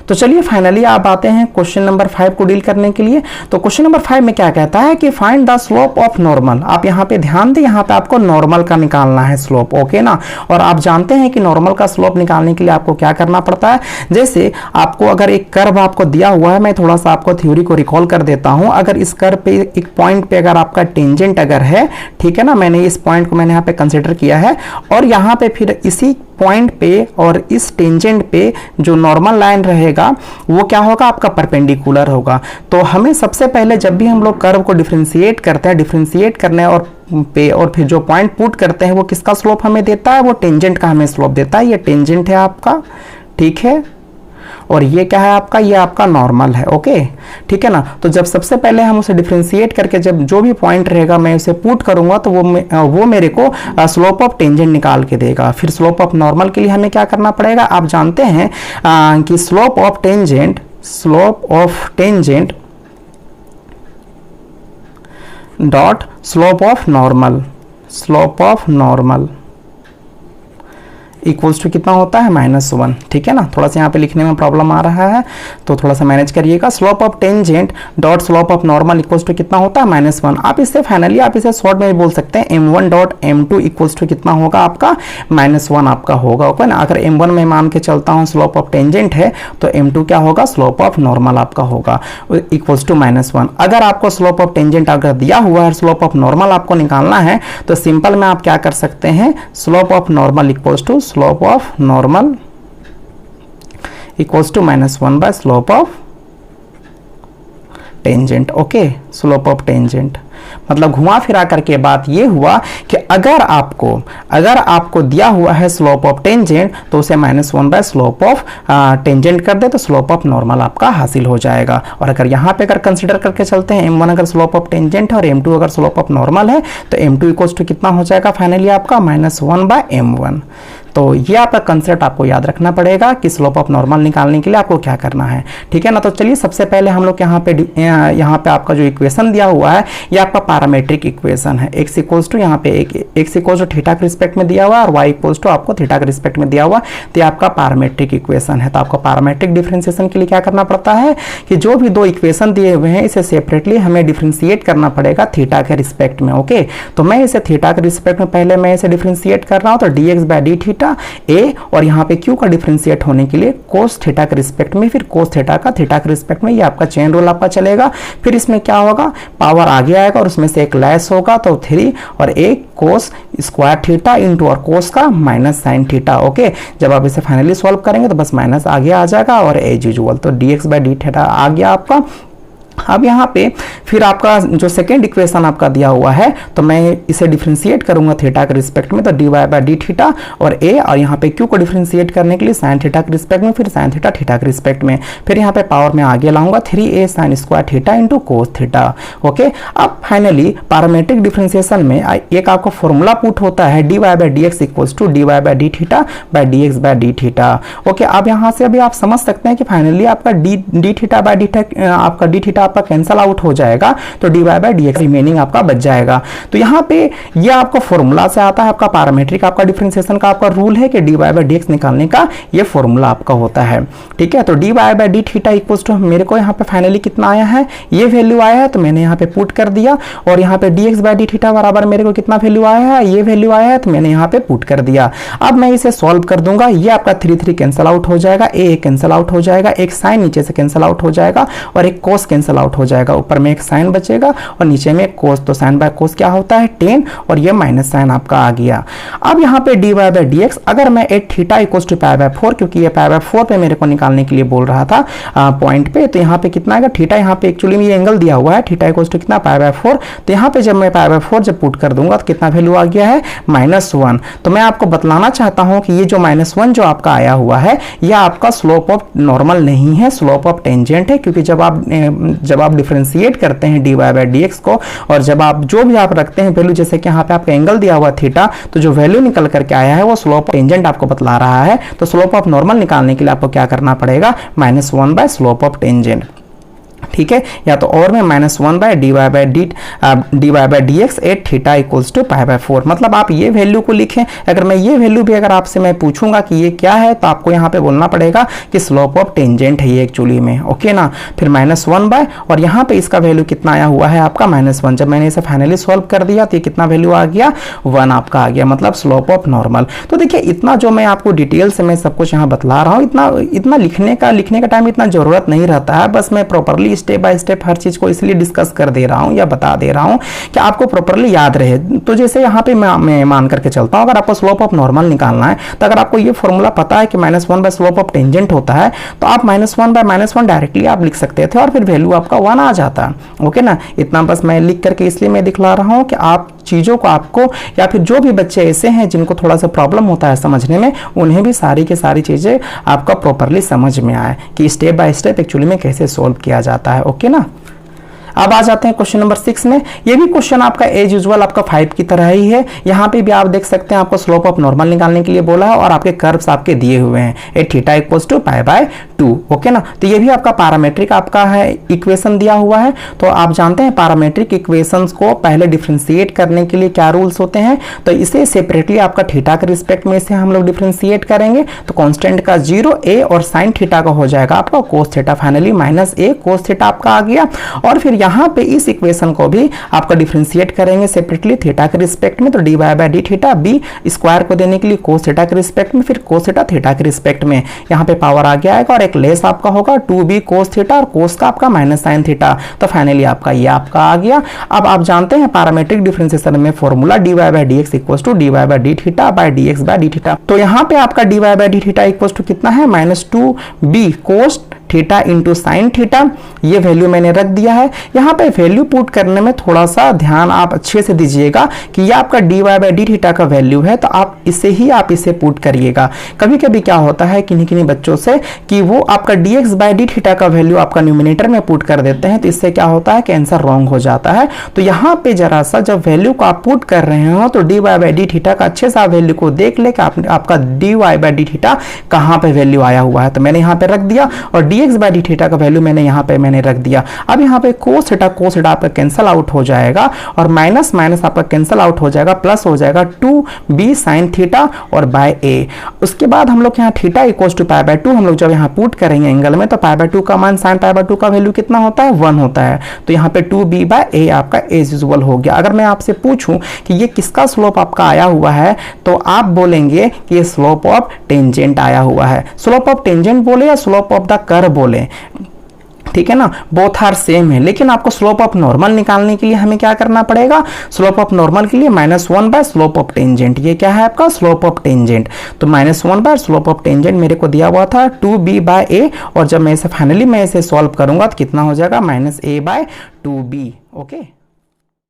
तो चलिए फाइनली आप आते हैं क्वेश्चन नंबर 5 को डील करने के लिए। तो क्वेश्चन नंबर 5 में क्या कहता है कि find the slope of normal. आप यहाँ पे ध्यान दें, यहाँ पे आपको नॉर्मल का निकालना है स्लोप, ओके ना। और आप जानते हैं कि नॉर्मल का स्लोप निकालने के लिए आपको क्या करना पड़ता है। जैसे आपको अगर एक कर्व आपको दिया हुआ है, मैं थोड़ा सा आपको थ्योरी को रिकॉल कर देता हूं। अगर इस कर्व पे एक पॉइंट पे अगर आपका टेंजेंट अगर है, ठीक है ना, मैंने इस पॉइंट को मैंने यहाँ पे कंसिडर किया है, और यहाँ पे फिर इसी पॉइंट पे और इस टेंजेंट पे जो नॉर्मल लाइन रहेगा वो क्या होगा, आपका परपेंडिकुलर होगा। तो हमें सबसे पहले जब भी हम लोग कर्व को डिफरेंशिएट करते हैं, डिफरेंशिएट करने और फिर जो पॉइंट पुट करते हैं वो किसका स्लोप हमें देता है, वो टेंजेंट का हमें स्लोप देता है। ये टेंजेंट है आपका, ठीक है, और ये क्या है आपका, ये आपका नॉर्मल है, ओके, ठीक है ना। तो जब सबसे पहले हम उसे डिफरेंशिएट करके जब जो भी पॉइंट रहेगा मैं उसे पुट करूंगा तो वो मेरे को स्लोप ऑफ टेंजेंट निकाल के देगा। फिर स्लोप ऑफ नॉर्मल के लिए हमें क्या करना पड़ेगा, आप जानते हैं कि slope of tangent dot slope of normal equals to कितना होता है, -1, ठीक है ना। थोड़ा सा यहाँ पे लिखने में प्रॉब्लम आ रहा है तो थोड़ा सा मैनेज करिएगा। Slope of tangent dot slope of normal equals to कितना होता है, -1। आप इससे फाइनली आप इसे शॉर्ट में भी बोल सकते हैं, m1 dot m2 equals to कितना होगा आपका, -1 आपका होगा, ओके ना। अगर m1 में मान के चलता हूँ स्लोप ऑफ टेंजेंट है तो m2 क्या होगा, स्लोप ऑफ नॉर्मल आपका होगा, इक्वल्स टू -1। अगर आपको स्लोप ऑफ टेंजेंट अगर दिया हुआ है, स्लोप ऑफ नॉर्मल आपको निकालना है, तो सिंपल में आप क्या कर सकते हैं, slope of normal equals to slope of normal equals to -1 by slope of tangent, okay. Slope of tangent मतलब घुमा फिरा करके बात ये हुआ कि अगर आपको दिया हुआ है स्लोप ऑफ टेंजेंट तो उसे -1 बाय स्लोप ऑफ टेंजेंट कर दे तो स्लोप ऑफ नॉर्मल आपका हासिल हो जाएगा। और अगर यहाँ पे अगर कंसीडर करके चलते हैं, m1 अगर स्लोप ऑफ टेंजेंट है और m2 अगर स्लोप ऑफ नॉर्मल है तो m2 इक्वल्स टू कितना हो जाएगा फाइनली आपका, -1 बाय m1। तो ये आपका कंसेप्ट आपको याद रखना पड़ेगा कि स्लोप ऑफ नॉर्मल निकालने के लिए आपको क्या करना है, ठीक है ना। तो चलिए सबसे पहले हम लोग यहाँ पे आपका जो इक्वेशन दिया हुआ है ये आपका पैरामीट्रिक इक्वेशन है। x इक्वल्स टू यहाँ पे x इक्वल्स टू थीटा के रिस्पेक्ट में दिया हुआ है और y इक्वल्स टू आपको थीटा के रिस्पेक्ट में दिया हुआ, तो ये आपका पैरामीट्रिक इक्वेशन है। तो आपको पैरामीट्रिक डिफरेंशिएशन के लिए क्या करना पड़ता है कि जो भी दो इक्वेशन दिए हुए हैं इसे सेपरेटली हमें डिफरेंशिएट करना पड़ेगा थीटा के रिस्पेक्ट में, ओके। तो मैं इसे थीटा के रिस्पेक्ट में पहले मैं इसे डिफरेंशिएट कर रहा हूँ, तो dx by D theta a, और यहाँ पे q का डिफरेंशिएट होने के लिए कोस थीटा के रिस्पेक्ट में, फिर कोस थीटा का थीटा के रिस्पेक्ट में, ये आपका चेन रूल आपका चलेगा। फिर इसमें क्या होगा, पावर आगे आएगा और उसमें से एक लेस होगा तो 3 और एक कोस स्क्वायर थीटा इंटू और कोस का माइनस साइन थीटा, ओके। जब आप इसे फाइनली सॉल्व करेंगे तो बस माइनस आगे आ जाएगा और एज यूजुअल, तो dx बाय डी थीटा आ गया आपका। अब यहाँ पे फिर आपका जो सेकेंड इक्वेशन आपका दिया हुआ है तो मैं इसे डिफरेंशिएट करूंगा थीटा के रिस्पेक्ट में, तो dy बाय डी थीटा और a, और यहाँ पे q को डिफरेंशिएट करने के लिए साइन थीटा के रिस्पेक्ट में, फिर साइन थीटा थीटा के रिस्पेक्ट में, फिर यहाँ पे पावर में आगे लाऊंगा 3a sine square theta into cos theta, okay. अब फाइनली पैरामीट्रिक डिफरेंशिएशन में एक आपको फॉर्मूला पुट होता है dy by dx equals to dy by D theta by dx by D theta, okay. अब यहाँ से अभी आप समझ सकते हैं कि फाइनली आपका D theta bye D theta आपका डी थीटा आपका कैंसल आउट हो जाएगा, तो dy बाय dx रिमेनिंग आपका बच जाएगा। तो यहाँ पे ये आपको फॉर्मूला से आता है, आपका पैरामीट्रिक आपका डिफरेंशिएशन का आपका रूल है कि dy बाय dx निकालने का ये फॉर्मूला आपका होता है, ठीक है। तो dy by D theta equals to मेरे को यहाँ पे फाइनली कितना आया है, ये वैल्यू आया है, तो मैंने यहाँ पे पुट कर दिया। और यहाँ पे dx बाय डी थीटा बराबर मेरे को कितना वैल्यू आया है, ये वैल्यू आया है, तो मैंने यहाँ पे पुट कर दिया। अब मैं इसे सॉल्व कर दूंगा, ये आपका 3 कैंसल आउट हो जाएगा, a कैंसल आउट हो जाएगा, एक साइन नीचे से कैंसल आउट हो जाएगा और एक कोस कैंसल आउट हो जाएगा, ऊपर में एक साइन बचेगा और नीचे में एक कोस, तो साइन बाय कोस क्या होता है 10 और ये माइनस साइन आपका आ गया। अब यहाँ पे dy बाय dx अगर मैं at theta equals to pi by 4, क्योंकि ये पाई बाय 4 पे मेरे को निकालने के लिए बोल रहा था पॉइंट पे, तो यहाँ पे कितना आएगा, थीटा यहाँ पे एक्चुअली में ये एंगल दिया हुआ है, थीटा इक्वल्स टू कितना पाई बाय 4, तो यहाँ पे जब मैं पाई बाय 4 जब पुट कर दूंगा तो कितना वैल्यू आ गया है, -1। तो मैं आपको बतलाना चाहता हूँ कि ये जो -1 जो आपका आया हुआ है यह आपका स्लोप ऑफ नॉर्मल नहीं है, स्लोप ऑफ टेंजेंट है, क्योंकि जब आप डिफरेंशिएट करते हैं dy बाय dx को और जब आप जो भी आप रखते हैं वैल्यू, जैसे कि यहाँ पे आपका एंगल दिया हुआ थीटा, तो जो वैल्यू निकल करके आया है वो स्लोप ऑफ टेंजेंट आपको बतला रहा है। तो स्लोप ऑफ नॉर्मल निकालने के लिए आपको क्या करना पड़ेगा, -1 बाय स्लोप ऑफ टेंजेंट। ठीक है, या तो और में -1/dy/dx eight theta equals to π/4। मतलब आप ये वैल्यू को लिखें। अगर मैं ये वैल्यू भी अगर आपसे मैं पूछूंगा कि ये क्या है, तो आपको यहाँ पे बोलना पड़ेगा कि स्लोप ऑफ टेंजेंट है ये एक्चुअली में, ओके ना। फिर -1 और यहाँ पे इसका वैल्यू कितना आया हुआ है आपका -1। जब मैंने इसे फाइनली सॉल्व कर दिया तो ये कितना वैल्यू आ गया, 1 आपका आ गया, मतलब स्लोप ऑफ नॉर्मल। तो देखिए इतना जो मैं आपको डिटेल से मैं सब कुछ यहाँ बतला रहा हूँ, इतना लिखने का टाइम इतना जरूरत नहीं रहता है। बस मैं प्रॉपरली स्टेप बाय स्टेप हर चीज को इसलिए डिस्कस कर दे रहा हूँ या बता दे रहा हूँ कि आपको प्रॉपरली याद रहे। तो जैसे यहाँ पे मैं मान करके चलता हूँ, अगर आपको स्लोप ऑफ नॉर्मल निकालना है तो अगर आपको ये फॉर्मूला पता है कि -1 स्लोप ऑफ टेंजेंट होता है, तो आप -1 डायरेक्टली आप लिख सकते थे और फिर वैल्यू आपका 1 आ जाता है, ओके ना। इतना बस मैं लिख करके इसलिए मैं दिखला रहा हूँ कि आप चीज़ों को आपको, या फिर जो भी बच्चे ऐसे हैं जिनको थोड़ा सा प्रॉब्लम होता है समझने में, उन्हें भी सारी की सारी चीज़ें आपका प्रॉपरली समझ में आए कि स्टेप बाय स्टेप एक्चुअली में कैसे सोल्व किया जाता है, ओके ना। अब आ जाते हैं क्वेश्चन नंबर 6 में। ये भी क्वेश्चन आपका एज यूजुअल आपका 5 की तरह ही है। यहाँ पे भी आप देख सकते हैं आपको स्लोप ऑफ नॉर्मल निकालने के लिए बोला है और आपके कर्व्स आपके दिए हुए हैं, ए थीटा इक्वल्स टू π/2, ओके ना। तो ये भी आपका पैरामीट्रिक आपका है इक्वेशन दिया हुआ है। तो आप जानते हैं पैरामीट्रिक इक्वेशंस को पहले डिफ्रेंशिएट करने के लिए क्या रूल्स होते हैं, तो इसे सेपरेटली आपका थीटा के रिस्पेक्ट में से हम लोग डिफ्रेंशिएट करेंगे। तो कांस्टेंट का 0 a और साइन थीटा का हो जाएगा आपका cos theta, finally -a cos theta आपका आ गया। और फिर यहाँ पे इस इक्वेशन को भी आपका डिफरेंशिएट करेंगे सेपरेटली थीटा के रिस्पेक्ट में। तो dy/d थीटा b स्क्वायर को देने के लिए कोस थीटा के रिस्पेक्ट में, फिर कोस थीटा थीटा के रिस्पेक्ट में, यहाँ पे पावर आ गया आएगा और एक लेस आपका होगा 2b कोस थीटा और कोस का आपका माइनस साइन थीटा। तो फाइनली आपका ये आपका आ गया। अब आप जानते हैं पैरामीट्रिक डिफरेंशिएशन में formula dy/dx equals to dy/d theta by dx/d theta. तो यहाँ पे आपका dy/d थीटा इक्वल्स टू कितना है, -2b cos theta into sine theta. ये वैल्यू मैंने रख दिया है। यहाँ पे वैल्यू पुट करने में थोड़ा सा ध्यान आप अच्छे से दीजिएगा कि ये आपका dy/d थीटा का वैल्यू है, तो आप इसे पुट करिएगा। कभी कभी क्या होता है किन्हीं बच्चों से कि वो आपका dx/d थीटा का वैल्यू आपका न्यूमिनेटर में पुट कर देते हैं, तो इससे क्या होता है कि आंसर रॉन्ग हो जाता है। तो यहाँ पे जरा सा जब वैल्यू को आप पुट कर रहे हो तो dy/d थीटा का अच्छे से वैल्यू को देख ले कि आपका dy/d थीटा कहाँ पे वैल्यू आया हुआ है। तो मैंने यहाँ पे रख दिया और dx/d थीटा का वैल्यू यहाँ पे मैंने रख दिया। अब यहाँ पे कोस थीटा आपका कैंसल आउट हो जाएगा और माइनस माइनस आपका कैंसल आउट हो जाएगा, प्लस हो जाएगा 2b साइन थीटा और बाय a। उसके बाद हम लोग यहाँ थीटा इक्वल्स टू π/2 हम लोग जब यहाँ पुट करेंगे एंगल में, तो π/2 का मान साइन π/2 का वैल्यू कितना होता है, 1 होता है। तो यहाँ पे 2b/a आपका एज यूजुअल हो गया। अगर मैं आपसे पूछूं कि ये किसका स्लोप आपका आया हुआ है, तो आप बोलेंगे कि ये स्लोप ऑफ टेंजेंट आया हुआ है। स्लोप ऑफ टेंजेंट बोले या स्लोप ऑफ द कर्व बोले, ठीक है ना, बोथ आर सेम है। लेकिन आपको स्लोप ऑफ नॉर्मल निकालने के लिए हमें क्या करना पड़ेगा, स्लोप ऑफ नॉर्मल के लिए -1 स्लोप ऑफ टेंजेंट। ये क्या है आपका स्लोप ऑफ टेंजेंट। तो -1 स्लोप ऑफ टेंजेंट मेरे को दिया हुआ था 2b/a और जब मैं इसे फाइनली मैं इसे सॉल्व करूंगा तो कितना हो जाएगा -a/2b, ओके।